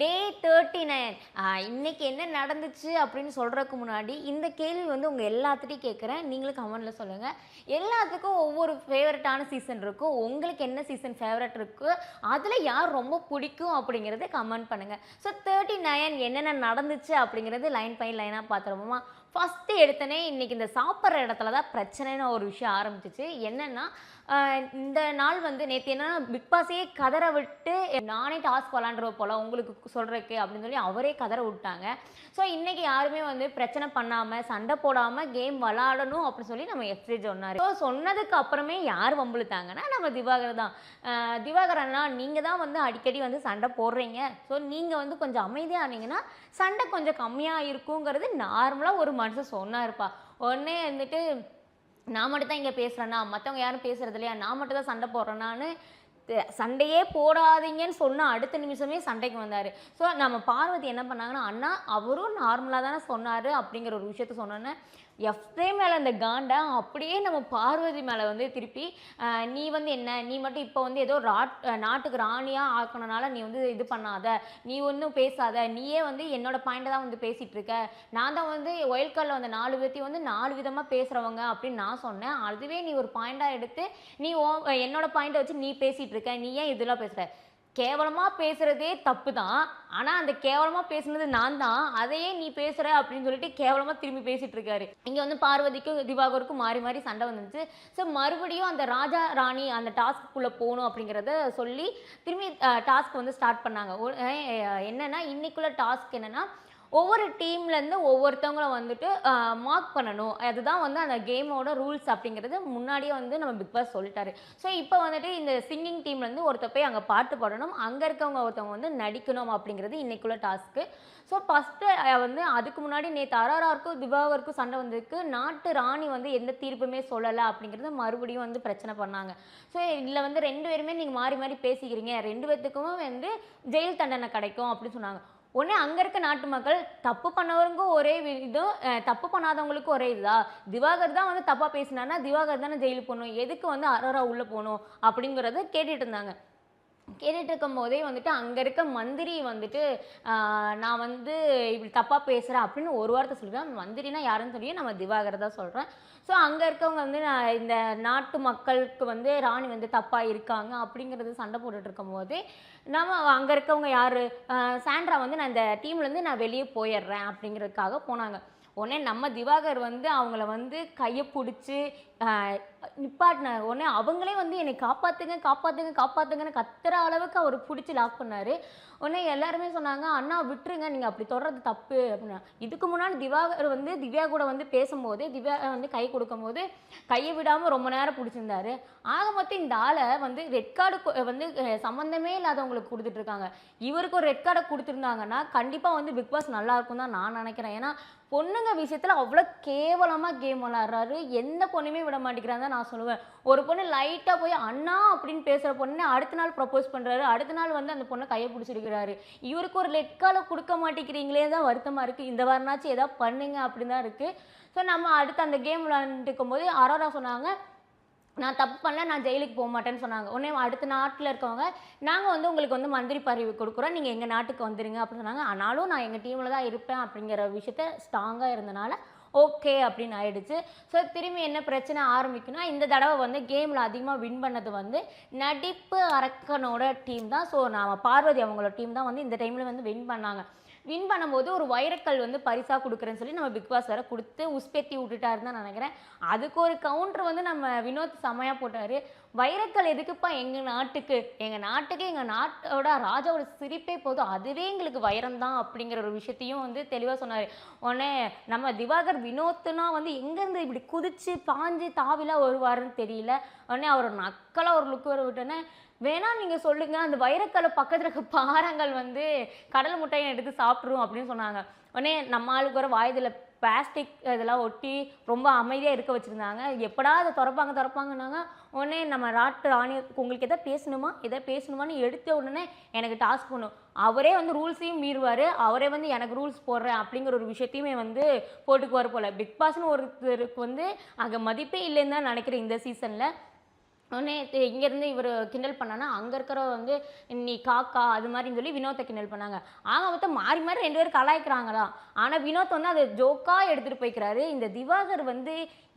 டே 39 இன்னைக்கு என்ன நடந்துச்சு அப்படின்னு சொல்றதுக்கு முன்னாடி இந்த கேள்வி வந்து உங்க எல்லாத்துட்டையும் கேட்குறேன். நீங்களும் கமெண்ட்ல சொல்லுங்க. எல்லாத்துக்கும் ஒவ்வொரு ஃபேவரட்டான சீசன் இருக்கும். உங்களுக்கு என்ன சீசன் ஃபேவரட் இருக்கு? அதுல யார் ரொம்ப பிடிக்கும் அப்படிங்கிறத கமெண்ட் பண்ணுங்க. ஸோ 39 என்னென்ன நடந்துச்சு அப்படிங்கிறது லைன் பை லைனா பார்த்துருவோமா? ஃபர்ஸ்ட் எடுத்தோனே இன்னைக்கு இந்த சாப்பிட்ற இடத்துல தான் பிரச்சனைன்னு ஒரு விஷயம் ஆரம்பிச்சிச்சு. என்னன்னா இந்த நாள் வந்து நேற்று என்னன்னா பிக் பாஸையே கதற விட்டு நானே டாஸ்க் விளாண்டுருவ போல உங்களுக்கு சொல்றதுக்கு அப்படின்னு சொல்லி அவரே கதற விட்டாங்க. ஸோ இன்னைக்கு யாருமே வந்து பிரச்சனை பண்ணாமல் சண்டை போடாமல் கேம் விளாடணும் அப்படின்னு சொல்லி நம்ம எஃப்ஜே சொன்னார். ஸோ சொன்னதுக்கு அப்புறமே யார் வம்பிழுத்தாங்கன்னா நம்ம திவாகர் தான். திவாகர் அண்ணா நீங்கள் தான் வந்து அடிக்கடி வந்து சண்டை போடுறீங்க. ஸோ நீங்கள் வந்து கொஞ்சம் அமைதியாக ஆனீங்கன்னா சண்டை கொஞ்சம் கம்மியாக இருக்குங்கிறது நார்மலாக ஒரு மனுஷன் சொன்னாருப்பா. உடனே வந்துட்டு நான் மட்டும் தான் இங்கே பேசுகிறேன்னா மற்றவங்க யாரும் பேசுறது இல்லையா, நான் மட்டும் தான் சண்டை போடுறேன்னான்னு சண்டையே போடாதீங்கன்னு சொன்ன அடுத்த நிமிஷமே சண்டைக்கு வந்தார். ஸோ நம்ம பார்வதி என்ன பண்ணாங்கன்னா, அண்ணா அவரும் நார்மலாக தானே சொன்னார் அப்படிங்கிற ஒரு விஷயத்த சொன்னோன்னே எஃப்ரே மேலே அந்த காண்டை அப்படியே நம்ம பார்வதி மேலே வந்து திருப்பி நீ வந்து என்ன நீ மட்டும் இப்போ வந்து ஏதோ நாட்டுக்கு ராணியாக ஆக்கணுனால நீ வந்து இது பண்ணாத, நீ ஒன்றும் பேசாத, நீயே வந்து என்னோட பாயிண்டை தான் வந்து பேசிகிட்டு இருக்க, நான் தான் வந்து ஒயில் காலில் வந்த 4 பேர்த்தையும் வந்து 4 விதமாக பேசுகிறவங்க அப்படின்னு நான் சொன்னேன். அதுவே நீ ஒரு பாயிண்டாக எடுத்து நீ என்னோட பாயிண்டை வச்சு நீ பேசிகிட்டு இருக்க, நீ ஏன் இதெல்லாம் பேசுகிற? கேவலமாக பேசுகிறதே தப்பு தான், ஆனால் அந்த கேவலமாக பேசுனது நான் தான், அதையே நீ பேசுகிற அப்படின்னு சொல்லிட்டு கேவலமாக திரும்பி பேசிகிட்டு இருக்காரு. இங்கே வந்து பார்வதிக்கும் திவாகருக்கும் மாறி மாறி சண்டை வந்துச்சு. ஸோ மறுபடியும் அந்த ராஜா ராணி அந்த டாஸ்க்குள்ளே போகணும் அப்படிங்கிறத சொல்லி திரும்பி டாஸ்க் வந்து ஸ்டார்ட் பண்ணாங்க. என்னென்னா இன்னைக்குள்ள டாஸ்க் என்னென்னா ஒவ்வொரு டீம்லேருந்து ஒவ்வொருத்தவங்களும் வந்துட்டு மார்க் பண்ணணும். அதுதான் வந்து அந்த கேமோட ரூல்ஸ் அப்படிங்கிறது முன்னாடியே வந்து நம்ம பிக் பாஸ் சொல்லிட்டாரு. ஸோ இப்போ வந்துட்டு இந்த சிங்கிங் டீம்லேருந்து ஒருத்தர் போய் அங்கே பாட்டு பாடணும், அங்கே இருக்கவங்க ஒருத்தவங்க வந்து நடிக்கணும் அப்படிங்கிறது இன்றைக்குள்ள டாஸ்க்கு. ஸோ ஃபஸ்ட்டு வந்து அதுக்கு முன்னாடி நேற்று ஆர்ஆர்க்கும் திவாகருக்கும் சண்டை வந்ததுக்கு நாட்டு ராணி வந்து எந்த தீர்ப்புமே சொல்லலை அப்படிங்கிறது மறுபடியும் வந்து பிரச்சனை பண்ணாங்க. ஸோ இதில் வந்து 2 பேருமே நீங்கள் மாறி மாறி பேசிக்கிறீங்க, 2 பேர்த்துக்குமே வந்து ஜெயில் தண்டனை கிடைக்கும் அப்படின்னு சொன்னாங்க. உடனே அங்கே இருக்க நாட்டு மக்கள் தப்பு பண்ணவருக்கும் ஒரே இதுவும் தப்பு பண்ணாதவங்களுக்கும் ஒரே இதுதா, திவாகர் தான் வந்து தப்பாக பேசினார்னா திவாகர் தானே ஜெயிலுக்கு போகணும், எதுக்கு வந்து அரோரா உள்ளே போகணும் அப்படிங்கிறத கேட்டுட்டு இருந்தாங்க. கேட்டுட்டு இருக்கும் போதே வந்துட்டு அங்கே இருக்க மந்திரி வந்துட்டு நான் வந்து இப்படி தப்பாக பேசுகிறேன் அப்படின்னு ஒரு வார்த்தை சொல்லுவேன். மந்திரினா யாருன்னு தெரியும், நம்ம திவாகர் தான் சொல்கிறேன். ஸோ அங்கே இருக்கவங்க வந்து நான் இந்த நாட்டு மக்களுக்கு வந்து ராணி வந்து தப்பாக இருக்காங்க அப்படிங்கிறது சண்டை போட்டுட்டு இருக்கும் போதே நம்ம அங்கே இருக்கவங்க யார் சாண்ட்ரா வந்து நான் இந்த டீம்லேருந்து நான் வெளியே போயிடுறேன் அப்படிங்கிறதுக்காக போனாங்க. உடனே நம்ம திவாகர் வந்து அவங்கள வந்து கையை பிடிச்சி நிப்பாட்டின உடனே அவங்களே வந்து என்னை காப்பாற்றுங்க காப்பாற்றுங்க காப்பாற்றுங்கன்னு கத்துற அளவுக்கு அவர் பிடிச்சி லாக் பண்ணார். உடனே எல்லாருமே சொன்னாங்க, அண்ணா விட்டுருங்க, நீங்கள் அப்படி தொடர்றது தப்பு அப்படின்னா. இதுக்கு முன்னாடி திவாகர் வந்து திவ்யா கூட வந்து பேசும்போது திவ்யா வந்து கை கொடுக்கும்போது கையை விடாமல் ரொம்ப நேரம் பிடிச்சிருந்தாரு. ஆக மொத்தம் இந்த ஆளை வந்து ரெட் கார்டு வந்து சம்மந்தமே இல்லாதவங்களுக்கு கொடுத்துட்ருக்காங்க. இவருக்கு ஒரு ரெட் கார்டை கொடுத்துருந்தாங்கன்னா கண்டிப்பாக வந்து பிக் பாஸ் நல்லாயிருக்கும் தான் நான் நினைக்கிறேன். ஏன்னா பொண்ணுங்க விஷயத்தில் அவ்வளோ கேவலமாக கேம் விளாட்றாரு, எந்த பொண்ணுமே விட மாட்டேங்கிறாங்க தான் நான் சொல்லுவேன். ஒரு பொண்ணு லைட்டாக போய் அண்ணா அப்படின்னு பேசுகிற பொண்ணு அடுத்த நாள் ப்ரப்போஸ் பண்ணுறாரு, அடுத்த நாள் வந்து அந்த பொண்ணை கையை பிடிச்சிருக்கிறாரு. இவருக்கு ஒரு ரெட் கார்டை கொடுக்க மாட்டேங்கிறீங்களே தான் வருத்தமாக இருக்குது. இந்த வாரனாச்சும் எதாவது பண்ணுங்க அப்படின்னு தான் இருக்குது. ஸோ நம்ம அடுத்து அந்த கேம் விளாண்டுட்டு இருக்கும்போது அரோரா சொன்னாங்க, நான் தப்பு பண்ணல, நான் ஜெயிலுக்கு போக மாட்டேன்னு சொன்னாங்க. உடனே அடுத்த நாட்டில் இருக்கவங்க நாங்கள் வந்து உங்களுக்கு வந்து மந்திரி பதவி கொடுக்குறோம், நீங்கள் எங்கள் நாட்டுக்கு வந்துடுங்க அப்படின்னு சொன்னாங்க. ஆனாலும் நான் எங்கள் டீமில் தான் இருப்பேன் அப்படிங்கிற விஷயத்த ஸ்ட்ராங்காக இருந்தனால ஓகே அப்படின்னு ஆயிடுச்சு. ஸோ திரும்பி என்ன பிரச்சனை ஆரம்பிக்குன்னா இந்த தடவை வந்து கேமில் அதிகமாக வின் பண்ணது வந்து நடிப்பு அரக்கனோட டீம் தான். ஸோ நம்ம பார்வதி அவங்களோட டீம் தான் வந்து இந்த டைமில் வந்து வின் பண்ணாங்க. வின் பண்ணும்போது ஒரு வைரக்கல் வந்து பரிசாக கொடுக்குறேன்னு சொல்லி நம்ம பிக் பாஸ் வேறு கொடுத்து உஸ்பேத்தி விட்டுட்டாருன்னு தான் நினைக்கிறேன். அதுக்கு ஒரு கவுண்டர் வந்து நம்ம வினோத் செமையாக போட்டார். வைரக்கல் எதுக்குப்பா எங்கள் நாட்டுக்கு, எங்கள் நாட்டோட ராஜாவோட சிரிப்பே போதும், அதுவே எங்களுக்கு வைரம் தான் அப்படிங்கிற ஒரு விஷயத்தையும் வந்து தெளிவாக சொன்னார். உடனே நம்ம திவாகர் வினோத்துனா வந்து எங்கேருந்து இப்படி குதிச்சு பாஞ்சு தாவிலாம் வருவாருன்னு தெரியல. உடனே அவர் நக்கலாக ஒரு லுக் வர விட்டோன்னே வேணா நீங்கள் சொல்லுங்கள், அந்த வைரக்கலை பக்கத்தில் இருக்க பாறாங்கள் வந்து கடல் முட்டையை எடுத்து சாப்பிட்ருவோம் அப்படின்னு சொன்னாங்க. உடனே நம்ம ஆளுக்கு வர வாயுதில் பிளாஸ்டிக் இதெல்லாம் ஒட்டி ரொம்ப அமைதியாக இருக்க வச்சுருந்தாங்க. எப்படா அதை திறப்பாங்கன்னாங்க. உடனே நம்ம ராணி உங்களுக்கு எதை பேசணுமான்னு எடுத்த உடனே எனக்கு டாஸ்க் பண்ணும், அவரே வந்து ரூல்ஸையும் மீறுவார், அவரே வந்து எனக்கு ரூல்ஸ் போடுறேன் அப்படிங்கிற ஒரு விஷயத்தையுமே வந்து போட்டுக்குவார் போல். பிக் பாஸ்னு ஒருத்தருக்கு வந்து அங்கே மதிப்பே இல்லைன்னு தான் நினைக்கிறேன் இந்த சீசனில். உடனே இங்கேருந்து இவர் கிண்டல் பண்ணானா அங்கே இருக்கிறவ வந்து நீ காக்கா அது மாதிரின்னு சொல்லி வினோத்தை கிண்டல் பண்ணாங்க. ஆக மொத்தம் மாறி மாறி 2 பேரும் கலாய்க்கிறாங்களாம். ஆனால் வினோத் வந்து அதை ஜோக்காக எடுத்துகிட்டு போய்க்கிறாரு. இந்த திவாகர் வந்து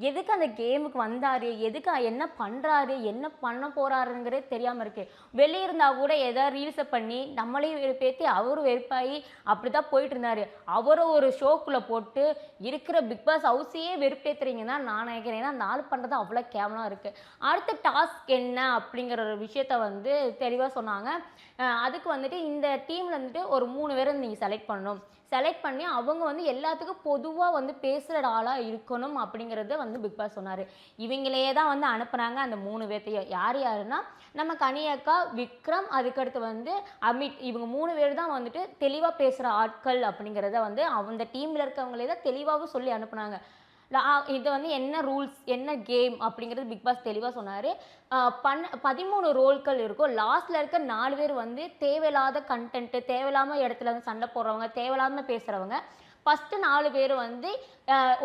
எதுக்கு அந்த கேமுக்கு வந்தார், எதுக்கு என்ன பண்ணுறாரு, என்ன பண்ண போகிறாருங்கிறதே தெரியாமல் இருக்கு. வெளியே இருந்தால் கூட ஏதாவது ரீல்ஸை பண்ணி நம்மளையும் வெறுப்பேற்றி அவரும் வெறுப்பாகி அப்படி தான் போயிட்டு இருந்தார். அவரை ஒரு ஷோக்குள்ளே போட்டு இருக்கிற பிக் பாஸ் ஹவுஸையே வெறுப்பேற்றுறீங்கன்னு தான் நான் நினைக்கிறேன். ஏன்னா அந்த ஆள் பண்ணுறது அவ்வளோ கேவலமாக இருக்குது. அடுத்த டாஸ்க் என்ன அப்படிங்கிற ஒரு விஷயத்த வந்து தெளிவாக சொன்னாங்க. அதுக்கு வந்துட்டு இந்த டீமில் வந்துட்டு ஒரு 3 பேரை நீங்கள் செலக்ட் பண்ணணும். செலக்ட் பண்ணி அவங்க வந்து எல்லாத்துக்கும் பொதுவாக வந்து பேசுகிற ஆளாக இருக்கணும் அப்படிங்கிறத வந்து பிக் பாஸ் சொன்னார். இவங்களே தான் வந்து அனுப்புனாங்க அந்த 3 பேர்த்தையும். யார் யாருன்னா நம்ம கனியக்கா, விக்ரம், அதுக்கடுத்து வந்து அமித். இவங்க 3 பேர் தான் வந்துட்டு தெளிவாக பேசுகிற ஆட்கள் அப்படிங்கிறத வந்து அந்த டீமில் இருக்கவங்களே தான் தெளிவாகவும் சொல்லி அனுப்புனாங்க. இது வந்து என்ன ரூல்ஸ், என்ன கேம் அப்படிங்கிறது பிக் பாஸ் தெளிவாக சொன்னார். 13 ரோல்கள் இருக்கும். லாஸ்ட்டில் இருக்க 4 பேர் வந்து தேவையில்லாத கண்டென்ட்டு, தேவையில்லாமல் இடத்துல வந்து சண்டை போடுறவங்க, தேவையில்லாமல் பேசுகிறவங்க. ஃபஸ்ட்டு 4 பேர் வந்து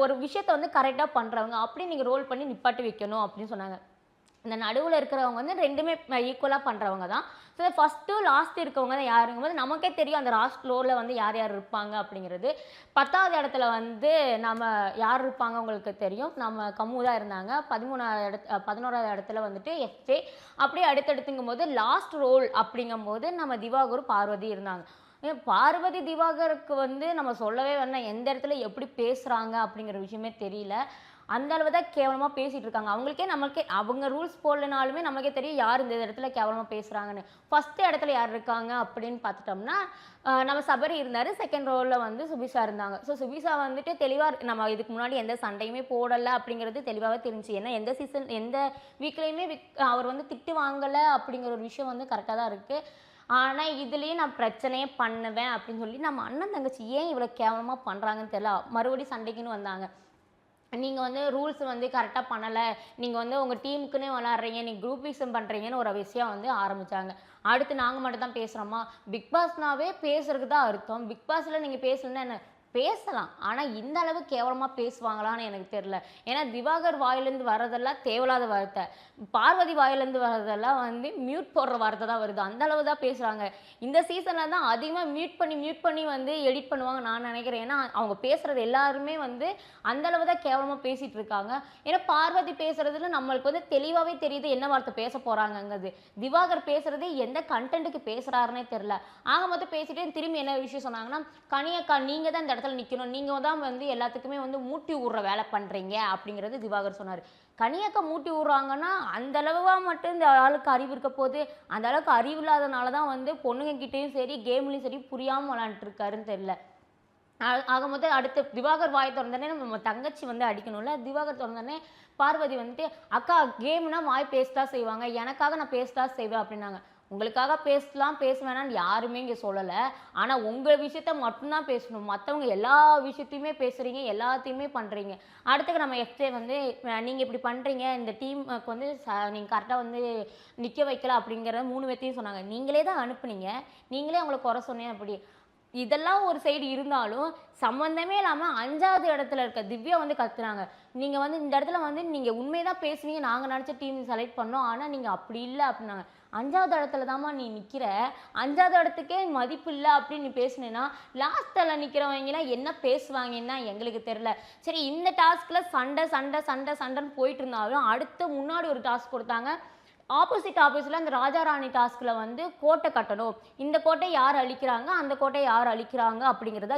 ஒரு விஷயத்த வந்து கரெக்டாக பண்ணுறவங்க அப்படி நீங்கள் ரோல் பண்ணி நிப்பாட்டி வைக்கணும் அப்படின்னு சொன்னாங்க. இந்த நடுவில் இருக்கிறவங்க வந்து 2மே ஈக்குவலாக பண்ணுறவங்க தான். ஸோ ஃபஸ்ட்டு லாஸ்ட் இருக்கவங்க தான் யாருங்கும்போது நமக்கே தெரியும் அந்த லாஸ்ட் ஃப்ளோரில் வந்து யார் யார் இருப்பாங்க அப்படிங்கிறது. 10வது இடத்துல வந்து நம்ம யார் இருப்பாங்க உங்களுக்கு தெரியும். நம்ம கம்மு தான் இருந்தாங்க. 11வது இடத்துல வந்துட்டு எஃப்ஜே. அப்படியே அடுத்தடுத்துங்கும்போது லாஸ்ட் ரோல் அப்படிங்கும்போது நம்ம திவாகரும் பார்வதி இருந்தாங்க. பார்வதி திவாகருக்கு வந்து நம்ம சொல்லவே வேணாம். எந்த இடத்துல எப்படி பேசுகிறாங்க அப்படிங்கிற விஷயமே தெரியல. அந்த அளவு தான் கேவலமாக பேசிகிட்டு இருக்காங்க. நமக்கே அவங்க ரூல்ஸ் போடலனாலுமே நமக்கே தெரியும் யார் இந்த இடத்துல கேவலமாக பேசுகிறாங்கன்னு. ஃபஸ்ட்டு இடத்துல யார் இருக்காங்க அப்படின்னு பார்த்துட்டோம்னா நம்ம சபரி இருந்தார். செகண்ட் ரோலில் வந்து சுபிஷா இருந்தாங்க. ஸோ சுபிஷா வந்துட்டு தெளிவாக நம்ம இதுக்கு முன்னாடி எந்த சண்டையுமே போடலை அப்படிங்கிறது தெளிவாகவே தெரிஞ்சு. ஏன்னா எந்த வீக்லேயுமே அவர் வந்து திட்டு வாங்கலை அப்படிங்கிற ஒரு விஷயம் வந்து கரெக்டாக தான் இருக்குது. ஆனால் இதுலேயும் நான் பிரச்சனையே பண்ணுவேன் அப்படின்னு சொல்லி நம்ம அண்ணன் தங்கச்சி ஏன் இவ்வளோ கேவலமாக பண்ணுறாங்கன்னு தெரியல. மறுபடியும் சண்டைக்குன்னு வந்தாங்க. நீங்கள் வந்து ரூல்ஸ் வந்து கரெக்டாக பண்ணலை, நீங்கள் வந்து உங்கள் டீமுக்குன்னே விளாட்றீங்க, நீங்கள் குரூப்பிசம் பண்ணுறீங்கன்னு ஒரு விஷயம் வந்து ஆரம்பித்தாங்க. அடுத்து நாங்கள் மட்டும் தான் பேசுகிறோமா? பிக் பாஸ்னாவே பேசுறதுக்கு தான் அர்த்தம். பிக் பாஸில் நீங்கள் பேசலன்னா என்ன? பேசலாம். ஆனால் இந்த அளவு கேவலமாக பேசுவாங்களான்னு எனக்கு தெரில. ஏன்னா திவாகர் வாயிலேருந்து வர்றதெல்லாம் தேவையில்லாத வார்த்தை, பார்வதி வாயிலேருந்து வர்றதெல்லாம் வந்து மியூட் போடுற வார்த்தை தான் வருது. அந்த அளவு தான் பேசுகிறாங்க. இந்த சீசனில் தான் அதிகமாக மியூட் பண்ணி வந்து எடிட் பண்ணுவாங்க நான் நினைக்கிறேன். ஏன்னா அவங்க பேசுகிறது எல்லாருமே வந்து அந்தளவு தான் கேவலமாக பேசிகிட்டு இருக்காங்க. ஏன்னா பார்வதி பேசுகிறதுல நம்மளுக்கு வந்து தெளிவாகவே தெரியுது என்ன வார்த்தை பேச போகிறாங்கங்கிறது. திவாகர் பேசுகிறது எந்த கண்டென்ட்டுக்கு பேசுகிறாருன்னே தெரில. ஆக மொத்தம் பேசிட்டு திரும்பி என்ன விஷயம் சொன்னாங்கன்னா, கனியக்கா நீங்கள் தான் இந்த இடத்துல நிற்கணும், நீங்கள் தான் வந்து எல்லாத்துக்குமே வந்து மூட்டி விடுற வேலை பண்ணுறீங்க அப்படிங்கிறது திவாகர் சொன்னார். கனியக்கா மூட்டி விட்றாங்கன்னா அந்த அளவாக மட்டும் இந்த ஆளுக்கு அறிவு இருக்க போது, அந்த அளவுக்கு அறிவு இல்லாதனால தான் வந்து பொண்ணுங்கக்கிட்டேயும் சரி கேம்லேயும் சரி புரியாமல் விளாண்டுருக்காருன்னு தெரியல. ஆக மொத்தம் அடுத்து திவாகர் வாய் திறந்தோடனே நம்ம தங்கச்சி வந்து அடிக்கணும்ல. திவாகர் திறந்தோடனே பார்வதி வந்துட்டு அக்கா கேம்னா வாய் பேசதான் செய்வாங்க, எனக்காக நான் பேசதான் செய்வேன் அப்படின்னாங்க. உங்களுக்காக பேசலாம் பேச வேணான்னு யாருமே இங்கே சொல்லலை. ஆனால் உங்கள் விஷயத்த மட்டும்தான் பேசணும். மற்றவங்க எல்லா விஷயத்தையுமே பேசுகிறீங்க, எல்லாத்தையுமே பண்ணுறீங்க. அடுத்துக்கு நம்ம எஃப்ஜே வந்து நீங்கள் இப்படி பண்ணுறீங்க, இந்த டீமுக்கு வந்து நீங்கள் கரெக்டாக வந்து நிற்க வைக்கல அப்படிங்கிற 3 பேர்த்தையும் சொன்னாங்க. நீங்களே தான் அனுப்புனீங்க, நீங்களே அவங்கள குறை சொன்னேன் அப்படி. இதெல்லாம் ஒரு சைடு இருந்தாலும் சம்மந்தமே இல்லாமல் 5வது இடத்துல இருக்க திவ்யா வந்து கத்துனாங்க. நீங்கள் வந்து இந்த இடத்துல வந்து நீங்கள் உண்மைதான் பேசுவீங்க, நாங்கள் நினச்ச டீம் செலக்ட் பண்ணோம், ஆனால் நீங்கள் அப்படி இல்லை அப்படின்னாங்க. 5வது இடத்துல தாம்மா நீ நிற்கிற, 5வது இடத்துக்கே மதிப்பு இல்லை அப்படின்னு நீ பேசுனேன்னா லாஸ்ட்டில் நிற்கிறவங்கலாம் என்ன பேசுவாங்கன்னா எங்களுக்கு தெரில. சரி இந்த டாஸ்கில் சண்டைன்னு போயிட்டு இருந்தாலும் அடுத்து முன்னாடி ஒரு டாஸ்க் கொடுத்தாங்க. ஆப்போசிட்டில் அந்த ராஜாராணி டாஸ்கில் வந்து கோட்டை கட்டணும், இந்த கோட்டை யார் அழிக்கிறாங்க, அந்த கோட்டை யார் அழிக்கிறாங்க அப்படிங்கிறதா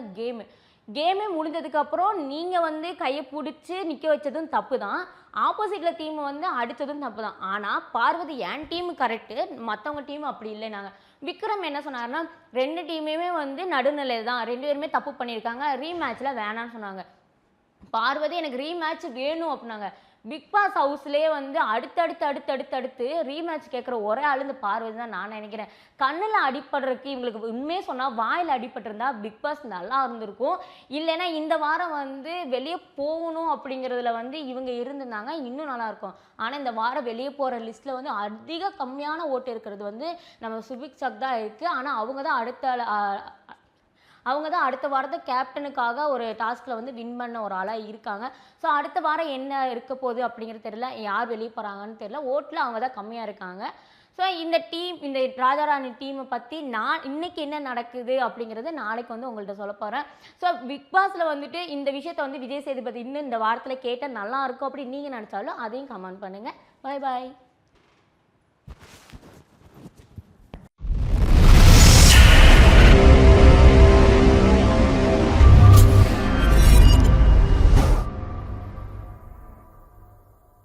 கேமே முடிஞ்சதுக்கப்புறம் நீங்கள் வந்து கையை பிடிச்சி நிற்க வச்சதும் தப்பு தான், ஆப்போசிட்டில் டீம் வந்து அடித்ததும் தப்பு தான். ஆனால் பார்வதி என் டீமு கரெக்டு, மற்றவங்க டீம் அப்படி இல்லைனாங்க. விக்ரம் என்ன சொன்னார்னா 2 டீமுமே வந்து நடுநிலை தான், 2 பேருமே தப்பு பண்ணியிருக்காங்க, ரீமேட்ச்சில் வேணான்னு சொன்னாங்க. பார்வதி எனக்கு ரீமேட்ச் வேணும் அப்படின்னாங்க. பிக் பாஸ் ஹவுஸ்லேயே வந்து அடுத்தடுத்து ரீமேட்ச் கேட்குற ஒரே ஆள் இந்த பார்வதி தான் நான் நினைக்கிறேன். கண்ணில் அடிபடுறதுக்கு இவங்களுக்கு உண்மையே சொன்னால் வாயில் அடிபட்டிருந்தா பிக் பாஸ் நல்லா இருந்திருக்கும். இல்லைன்னா இந்த வாரம் வந்து வெளியே போகணும் அப்படிங்கிறதுல வந்து இவங்க இருந்திருந்தாங்க இன்னும் நல்லாயிருக்கும். ஆனால் இந்த வாரம் வெளியே போகிற லிஸ்ட்டில் வந்து கம்மியான ஓட்டு இருக்கிறது வந்து நம்ம சுபிக்ஷாக்கு தான் இருக்குது. ஆனால் அவங்க தான் அவங்க தான் அடுத்த வாரத்தை கேப்டனுக்காக ஒரு டாஸ்கில் வந்து வின் பண்ண ஒரு ஆளாக இருக்காங்க. ஸோ அடுத்த வாரம் என்ன இருக்க போகுது அப்படிங்கிறது தெரியல. யார் வெளியே போகிறாங்கன்னு தெரியல. ஓட்டில் அவங்க தான் கம்மியாக இருக்காங்க. ஸோ இந்த டீம், இந்த ராஜாராணி டீமை பற்றி நான் இன்னைக்கு என்ன நடக்குது அப்படிங்கிறது நாளைக்கு வந்து உங்கள்கிட்ட சொல்ல போகிறேன். ஸோ பிக் பாஸில் வந்துட்டு இந்த விஷயத்தை வந்து விஜய் சேதுபதி இன்னும் இந்த வாரத்தில் கேட்டால் நல்லா இருக்கும் அப்படின்னு நீங்கள் நினச்சாலும் அதையும் கமெண்ட் பண்ணுங்கள். பாய் பாய்.